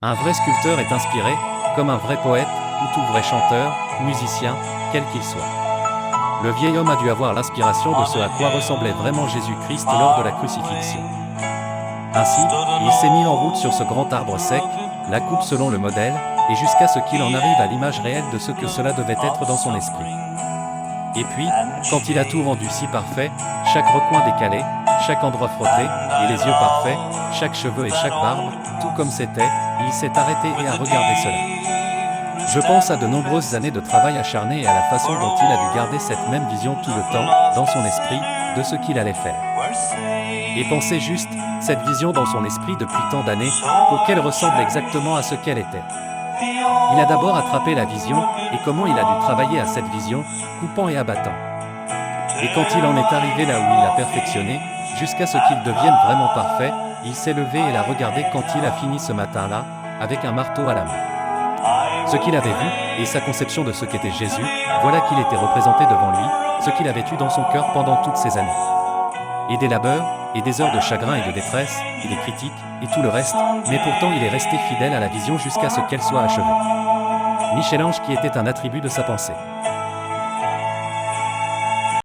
Un vrai sculpteur est inspiré, comme un vrai poète, ou tout vrai chanteur, musicien, quel qu'il soit. Le vieil homme a dû avoir l'inspiration de ce à quoi ressemblait vraiment Jésus-Christ lors de la crucifixion. Ainsi, il s'est mis en route sur ce grand arbre sec, la coupe selon le modèle, et jusqu'à ce qu'il en arrive à l'image réelle de ce que cela devait être dans son esprit. Et puis, quand il a tout rendu si parfait, chaque recoin décalé, chaque endroit frotté, et les yeux parfaits, chaque cheveu et chaque barbe, tout comme c'était, il s'est arrêté et a regardé cela. Je pense à de nombreuses années de travail acharné et à la façon dont il a dû garder cette même vision tout le temps, dans son esprit, de ce qu'il allait faire. Et pensez juste, cette vision dans son esprit depuis tant d'années, pour qu'elle ressemble exactement à ce qu'elle était. Il a d'abord attrapé la vision, et comment il a dû travailler à cette vision, coupant et abattant. Et quand il en est arrivé là où il l'a perfectionné, jusqu'à ce qu'il devienne vraiment parfait, il s'est levé et l'a regardé quand il a fini ce matin-là, avec un marteau à la main. Ce qu'il avait vu, et sa conception de ce qu'était Jésus, voilà qu'il était représenté devant lui, ce qu'il avait eu dans son cœur pendant toutes ces années. Et des labeurs, et des heures de chagrin et de détresse, et des critiques, et tout le reste, mais pourtant il est resté fidèle à la vision jusqu'à ce qu'elle soit achevée. Michel-Ange qui était un attribut de sa pensée.